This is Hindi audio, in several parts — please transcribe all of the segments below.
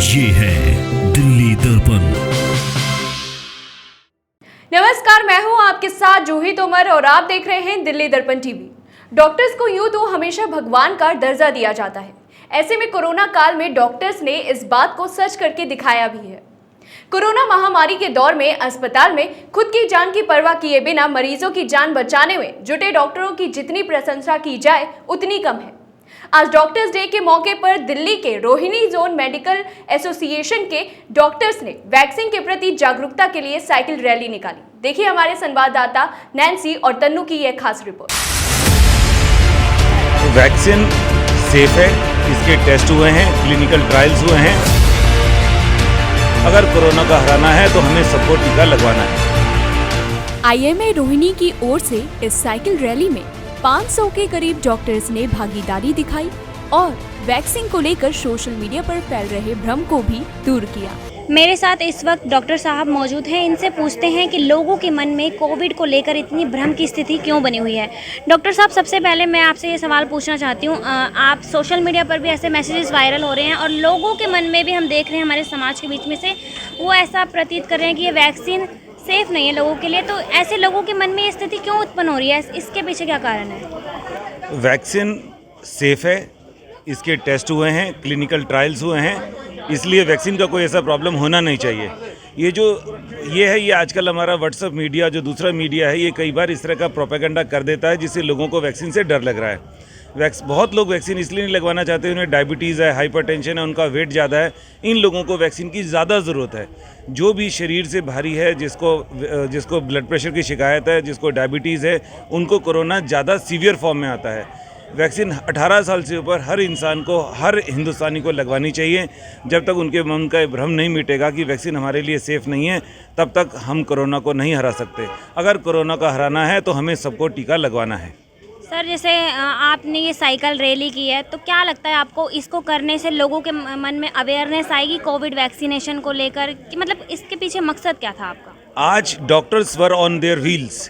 ये है दिल्ली दर्पण। नमस्कार, मैं हूं आपके साथ जूही तोमर और आप देख रहे हैं दिल्ली दर्पण टीवी। डॉक्टर्स को यूं तो हमेशा भगवान का दर्जा दिया जाता है। ऐसे में कोरोना काल में डॉक्टर्स ने इस बात को सच करके दिखाया भी है। कोरोना महामारी के दौर में अस्पताल में खुद की जान की परवाह किए बिना मरीजों की जान बचाने में जुटे डॉक्टरों की जितनी प्रशंसा की जाए उतनी कम है। आज डॉक्टर्स डे के मौके पर दिल्ली के रोहिणी जोन मेडिकल एसोसिएशन के डॉक्टर्स ने वैक्सीन के प्रति जागरूकता के लिए साइकिल रैली निकाली। देखिए हमारे संवाददाता नैन्सी और तन्नू की यह खास रिपोर्ट। वैक्सीन सेफ है, इसके टेस्ट हुए हैं, क्लिनिकल ट्रायल्स हुए हैं। अगर कोरोना का हराना है तो हमें सबको टीका लगवाना है। आईएमए रोहिणी की ओर से इस साइकिल रैली में 500 के करीब डॉक्टर्स ने भागीदारी दिखाई और वैक्सीन को लेकर सोशल मीडिया पर फैल रहे भ्रम को भी दूर किया। मेरे साथ इस वक्त डॉक्टर साहब मौजूद हैं। इनसे पूछते हैं कि लोगों के मन में कोविड को लेकर इतनी भ्रम की स्थिति क्यों बनी हुई है। डॉक्टर साहब, सबसे पहले मैं आपसे ये सवाल पूछना चाहती हूँ, आप सोशल मीडिया पर भी ऐसे मैसेजेस वायरल हो रहे हैं और लोगों के मन में भी हम देख रहे हैं, हमारे समाज के बीच में से वो ऐसा प्रतीत कर रहे हैं कि ये वैक्सीन सेफ़ नहीं है लोगों के लिए। तो ऐसे लोगों के मन में ये स्थिति क्यों उत्पन्न हो रही है, इसके पीछे क्या कारण है? वैक्सीन सेफ है, इसके टेस्ट हुए हैं, क्लिनिकल ट्रायल्स हुए हैं, इसलिए वैक्सीन का कोई ऐसा प्रॉब्लम होना नहीं चाहिए। ये आजकल हमारा व्हाट्सएप मीडिया, जो दूसरा मीडिया है, ये कई बार इस तरह का प्रोपेगेंडा कर देता है जिससे लोगों को वैक्सीन से डर लग रहा है। बहुत लोग वैक्सीन इसलिए नहीं लगवाना चाहते, उन्हें डायबिटीज़ है, हाइपरटेंशन है, उनका वेट ज़्यादा है। इन लोगों को वैक्सीन की ज़्यादा ज़रूरत है। जो भी शरीर से भारी है, जिसको ब्लड प्रेशर की शिकायत है, जिसको डायबिटीज़ है, उनको कोरोना ज़्यादा सीवियर फॉर्म में आता है। वैक्सीन 18 साल से ऊपर हर इंसान को, हर हिंदुस्तानी को लगवानी चाहिए। जब तक उनके मन का भ्रम नहीं मिटेगा कि वैक्सीन हमारे लिए सेफ़ नहीं है, तब तक हम कोरोना को नहीं हरा सकते। अगर कोरोना का हराना है तो हमें सबको टीका लगवाना है। सर, जैसे आपने ये साइकिल रैली की है, तो क्या लगता है आपको इसको करने से लोगों के मन में अवेयरनेस आएगी कोविड वैक्सीनेशन को लेकर, कि मतलब इसके पीछे मकसद क्या था आपका? आज doctors were on their wheels.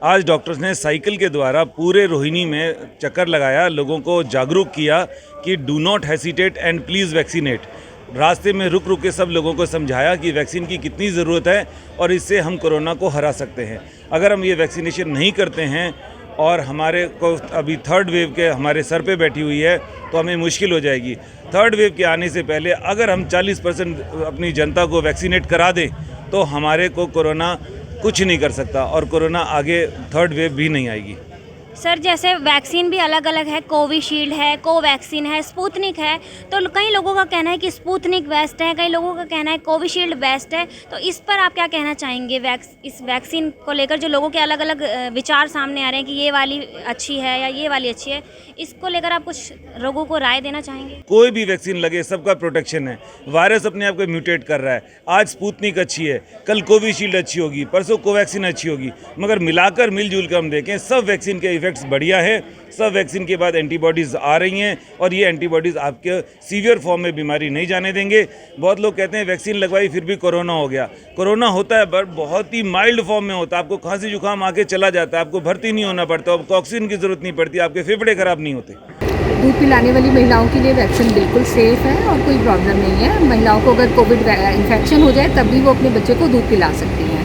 आज डॉक्टर्स ने साइकिल के द्वारा पूरे रोहिणी में चक्कर लगाया, लोगों को जागरूक किया कि do not hesitate and please vaccinate. रास्ते में रुक रुक के सब लोगों को समझाया कि वैक्सीन की कितनी ज़रूरत है और इससे हम कोरोना को हरा सकते हैं। अगर हम ये वैक्सीनेशन नहीं करते हैं और हमारे को अभी थर्ड वेव के हमारे सर पे बैठी हुई है तो हमें मुश्किल हो जाएगी। थर्ड वेव के आने से पहले अगर हम 40% अपनी जनता को वैक्सीनेट करा दें तो हमारे को कोरोना कुछ नहीं कर सकता और कोरोना आगे थर्ड वेव भी नहीं आएगी। सर, जैसे वैक्सीन भी अलग अलग है, कोविशील्ड है, कोवैक्सीन है, स्पुतनिक है, तो कई लोगों का कहना है कि स्पुतनिक बेस्ट है, कई लोगों का कहना है कोविशील्ड बेस्ट है। तो इस पर आप क्या कहना चाहेंगे? इस वैक्सीन को लेकर जो लोगों के अलग अलग विचार सामने आ रहे हैं कि ये वाली अच्छी है या ये वाली अच्छी है, इसको लेकर आप कुछ लोगों को राय देना चाहेंगे? कोई भी वैक्सीन लगे, सबका प्रोटेक्शन है। वायरस अपने आप को म्यूटेट कर रहा है। आज स्पुतनिक अच्छी है, कल कोविशील्ड अच्छी होगी, परसों कोवैक्सीन अच्छी होगी, मगर मिलाकर मिलजुल कर हम देखें सब वैक्सीन के इफेक्ट्स बढ़िया है। सब वैक्सीन के बाद एंटीबॉडीज़ आ रही हैं और ये एंटीबॉडीज़ आपके सीवियर फॉर्म में बीमारी नहीं जाने देंगे। बहुत लोग कहते हैं वैक्सीन लगवाई फिर भी कोरोना हो गया। कोरोना होता है पर बहुत ही माइल्ड फॉर्म में होता है। आपको खांसी जुकाम आके चला जाता है, आपको भर्ती नहीं होना पड़ता, आपको ऑक्सीजन की ज़रूरत नहीं पड़ती, आपके फेफड़े खराब नहीं होते। दूध पिलाने वाली महिलाओं के लिए वैक्सीन बिल्कुल सेफ़ है और कोई प्रॉब्लम नहीं है। महिलाओं को अगर कोविड इन्फेक्शन हो जाए तब भी वो अपने बच्चे को दूध पिला सकती हैं।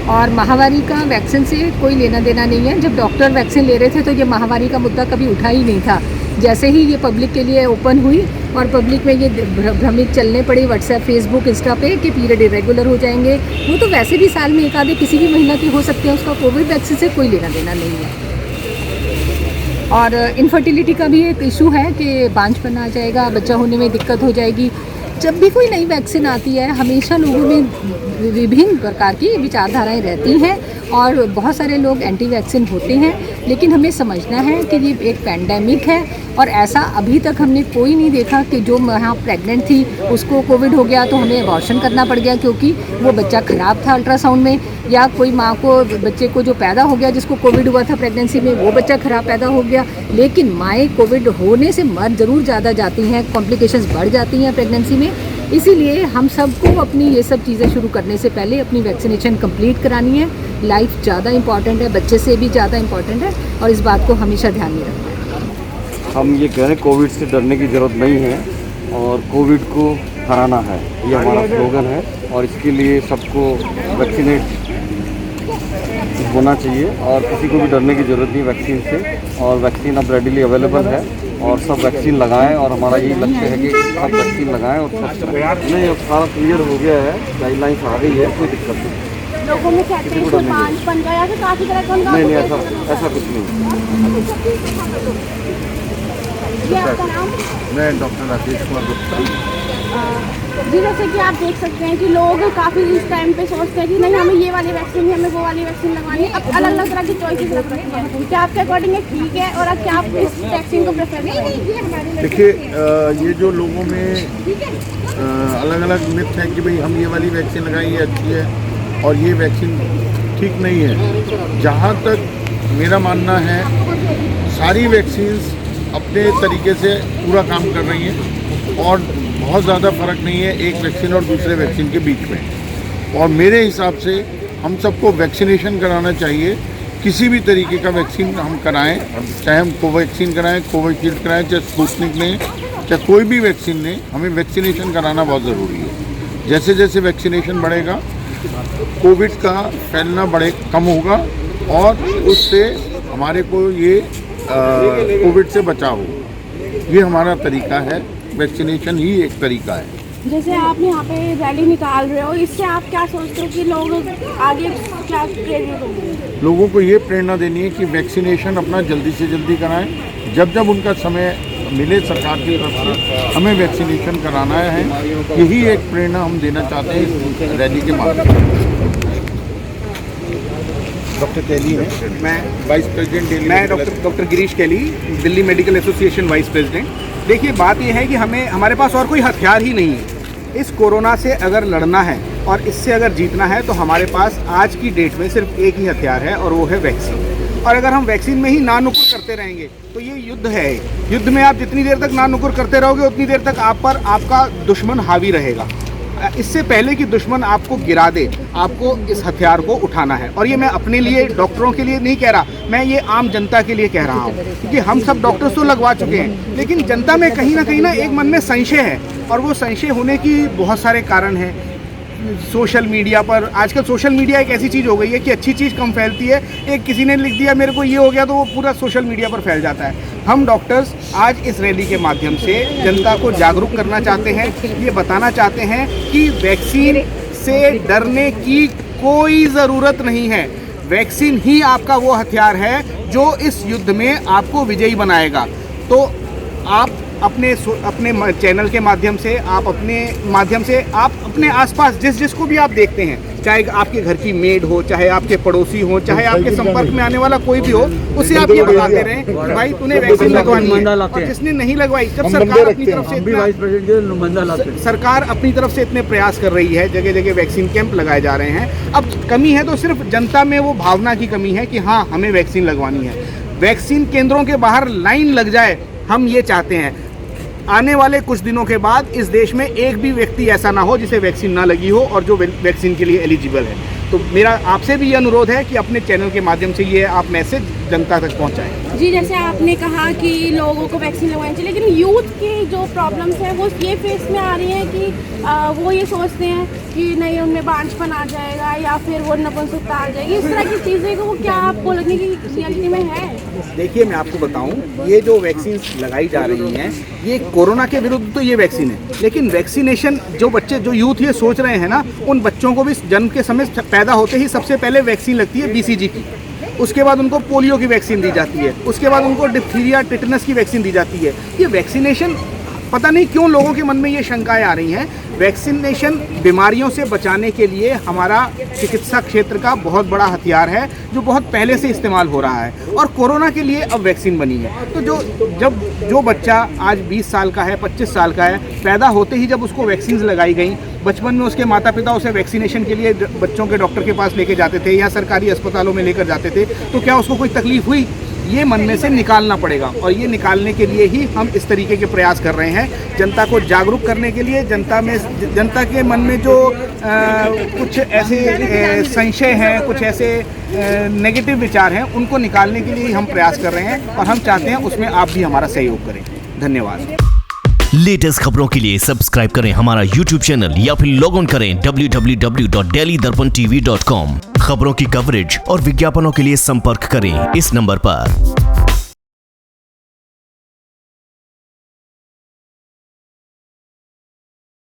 और महामारी का वैक्सीन से कोई लेना देना नहीं है। जब डॉक्टर वैक्सीन ले रहे थे तो ये महामारी का मुद्दा कभी उठा ही नहीं था। जैसे ही ये पब्लिक के लिए ओपन हुई और पब्लिक में ये भ्रमित चलने पड़ी व्हाट्सएप, फेसबुक, इंस्टा पे कि पीरियड इरेगुलर हो जाएंगे, वो तो वैसे भी साल में एक आधे किसी भी महिला की हो सकते हैं, उसका कोविड वैक्सीन से कोई लेना देना नहीं है। और इनफर्टिलिटी का भी एक इशू है कि बांझपन आ जाएगा, बच्चा होने में दिक्कत हो जाएगी। जब भी कोई नई वैक्सीन आती है हमेशा लोगों में विभिन्न प्रकार की विचारधाराएं रहती हैं और बहुत सारे लोग एंटी वैक्सीन होते हैं, लेकिन हमें समझना है कि ये एक पैंडेमिक है और ऐसा अभी तक हमने कोई नहीं देखा कि जो यहाँ प्रेग्नेंट थी उसको कोविड हो गया तो हमें अबॉर्शन करना पड़ गया क्योंकि वो बच्चा ख़राब था अल्ट्रासाउंड में, या कोई माँ को बच्चे को जो पैदा हो गया जिसको कोविड हुआ था प्रेगनेंसी में वो बच्चा ख़राब पैदा हो गया। लेकिन माएँ कोविड होने से मर ज़रूर ज़्यादा जाती हैं, कॉम्प्लिकेशंस बढ़ जाती हैं प्रेगनेंसी में। इसीलिए हम सबको अपनी ये सब चीज़ें शुरू करने से पहले अपनी वैक्सीनेशन कंप्लीट करानी है। लाइफ ज़्यादा इंपॉर्टेंट है, बच्चे से भी ज़्यादा इंपॉर्टेंट है और इस बात को हमेशा ध्यान में रखना है। हम ये कह रहे हैं कोविड से डरने की ज़रूरत नहीं है और कोविड को हराना है, ये हमारा स्लोगन है। और इसके लिए सबको वैक्सीनेट होना चाहिए और किसी को भी डरने की ज़रूरत नहीं वैक्सीन से। और वैक्सीन अब रेडीली अवेलेबल है और सब वैक्सीन लगाएं और हमारा यही लक्ष्य है कि सब वैक्सीन लगाएं और स्वस्थ रहें। नहीं, अब सारा क्लियर हो गया है, गाइडलाइंस आ गई है, कोई दिक्कत नहीं। लोगों में कहते हैं कि पाँच बन गया है, काफ़ी तरह का उनका नहीं, ऐसा कुछ नहीं। ये आपका नाम? मैं डॉक्टर राजेश कुमार गुप्ता। जी, जैसे कि आप देख सकते हैं कि लोग काफ़ी इस टाइम पे सोचते हैं कि नहीं हमें ये वाली वैक्सीन है, हमें वो वाली वैक्सीन लगवानी है। अब अलग अलग तरह की चॉइसेस रख रखी हैं। क्या आपके अकॉर्डिंग ये ठीक है और अब क्या आप इस वैक्सीन को प्रेफर करेंगे? देखिए, ये जो लोगों में अलग अलग मिथ है कि भाई हम ये वाली वैक्सीन लगाएं, ये अच्छी है और ये वैक्सीन ठीक नहीं है। जहाँ तक मेरा मानना है, सारी वैक्सीन्स अपने तरीके से पूरा काम कर रही हैं और बहुत ज़्यादा फ़र्क नहीं है एक वैक्सीन और दूसरे वैक्सीन के बीच में। और मेरे हिसाब से हम सबको वैक्सीनेशन कराना चाहिए। किसी भी तरीके का वैक्सीन हम कराएं, चाहे हम कोवैक्सीन कराएं, कोविशील्ड कराएं, चाहे स्पुतनिक लें, चाहे कोई भी वैक्सीन लें, हमें वैक्सीनेशन कराना बहुत ज़रूरी है। जैसे जैसे वैक्सीनेशन बढ़ेगा, कोविड का फैलना कम होगा और उससे हमारे को ये कोविड से बचाव होगा। ये हमारा तरीका है, वैक्सीनेशन ही एक तरीका है। जैसे आप यहाँ पे रैली निकाल रहे हो, इससे आप क्या सोचते हो कि लोग आगे क्या प्रेरित होंगे? लोगों को ये प्रेरणा देनी है कि वैक्सीनेशन अपना जल्दी से जल्दी कराएं। जब जब उनका समय मिले सरकार की तरफ से हमें वैक्सीनेशन कराना है। यही एक प्रेरणा हम देना चाहते हैं इस रैली के माध्यम से। डॉक्टर कैली है, मैं वाइस प्रेसिडेंट। मैं doctor Girish Kaili, Delhi medical association vice president. देखिए, बात यह है कि हमारे पास और कोई हथियार ही नहीं है। इस कोरोना से अगर लड़ना है और इससे अगर जीतना है तो हमारे पास आज की डेट में सिर्फ एक ही हथियार है और वो है वैक्सीन। और अगर हम वैक्सीन में ही ना नुकुर करते रहेंगे तो ये युद्ध है। युद्ध में आप जितनी देर तक ना नुकुर करते रहोगे उतनी देर तक आप पर आपका दुश्मन हावी रहेगा। इससे पहले कि दुश्मन आपको गिरा दे, आपको इस हथियार को उठाना है। और ये मैं अपने लिए, डॉक्टरों के लिए नहीं कह रहा, मैं ये आम जनता के लिए कह रहा हूँ, क्योंकि हम सब डॉक्टर्स तो लगवा चुके हैं, लेकिन जनता में कहीं ना एक मन में संशय है। और वो संशय होने की बहुत सारे कारण हैं। सोशल मीडिया पर आजकल सोशल मीडिया एक ऐसी चीज़ हो गई है कि अच्छी चीज़ कम फैलती है। एक किसी ने लिख दिया मेरे को ये हो गया तो वो पूरा सोशल मीडिया पर फैल जाता है। हम डॉक्टर्स आज इस रैली के माध्यम से जनता को जागरूक करना चाहते हैं, ये बताना चाहते हैं कि वैक्सीन से डरने की कोई ज़रूरत नहीं है। वैक्सीन ही आपका वो हथियार है जो इस युद्ध में आपको विजयी बनाएगा। तो आप अपने चैनल के माध्यम से, आप अपने आसपास जिसको भी आप देखते हैं, चाहे आपके घर की मेड हो, चाहे आपके पड़ोसी हो, चाहे आपके संपर्क में आने वाला कोई भी हो, उसे आप ये बताते रहें कि भाई तूने वैक्सीन लगवानी है। और जिसने नहीं लगवाई, जब सरकार अपनी तरफ से इतने प्रयास कर रही है, जगह जगह वैक्सीन कैंप लगाए जा रहे हैं। अब कमी है तो सिर्फ जनता में वो भावना की कमी है कि हाँ हमें वैक्सीन लगवानी है। वैक्सीन केंद्रों के बाहर लाइन लग जाए, हम ये चाहते हैं। आने वाले कुछ दिनों के बाद इस देश में एक भी व्यक्ति ऐसा ना हो जिसे वैक्सीन ना लगी हो और जो वैक्सीन के लिए एलिजिबल है। तो मेरा आपसे भी ये अनुरोध है कि अपने चैनल के माध्यम से ये आप मैसेज जनता तक पहुंचाएं। जी, जैसे आपने कहा कि लोगों को वैक्सीन लगवानी चाहिए, लेकिन यूथ की जो प्रॉब्लम्स हैं वो ये फेस में आ रही हैं कि वो ये सोचते हैं कि नहीं उनमें बांझपन आ जाएगा या फिर वो नपुंसकता आ जाएगी। इस तरह की चीज़ें को क्या आपको लगने की रियलिटी में है? देखिए, मैं आपको बताऊं, ये जो वैक्सीन लगाई जा रही हैं ये कोरोना के विरुद्ध तो ये वैक्सीन है, लेकिन वैक्सीनेशन जो बच्चे, जो यूथ ये सोच रहे हैं ना, उन बच्चों को भी जन्म के समय पैदा होते ही सबसे पहले वैक्सीन लगती है BCG की। उसके बाद उनको पोलियो की वैक्सीन दी जाती है, उसके बाद उनको डिप्थीरिया, टिटनस की वैक्सीन दी जाती है। ये वैक्सीनेशन, पता नहीं क्यों लोगों के मन में ये शंकाएं आ रही हैं। वैक्सीनेशन बीमारियों से बचाने के लिए हमारा चिकित्सा क्षेत्र का बहुत बड़ा हथियार है जो बहुत पहले से इस्तेमाल हो रहा है और कोरोना के लिए अब वैक्सीन बनी है। तो जो बच्चा आज 20 साल का है, 25 साल का है, पैदा होते ही जब उसको वैक्सीन लगाई गई, बचपन में उसके माता पिता उसे वैक्सीनेशन के लिए बच्चों के डॉक्टर के पास लेके जाते थे या सरकारी अस्पतालों में लेकर जाते थे, तो क्या उसको कोई तकलीफ हुई? ये मन में से निकालना पड़ेगा और ये निकालने के लिए ही हम इस तरीके के प्रयास कर रहे हैं, जनता को जागरूक करने के लिए। जनता के मन में जो कुछ ऐसे संशय हैं, कुछ ऐसे नेगेटिव विचार हैं, उनको निकालने के लिए हम प्रयास कर रहे हैं और हम चाहते हैं उसमें आप भी हमारा सहयोग करें। धन्यवाद। लेटेस्ट खबरों के लिए सब्सक्राइब करें हमारा YouTube चैनल या फिर लॉग ऑन करें www.delhidarpantv.com। खबरों की कवरेज और विज्ञापनों के लिए संपर्क करें इस नंबर पर।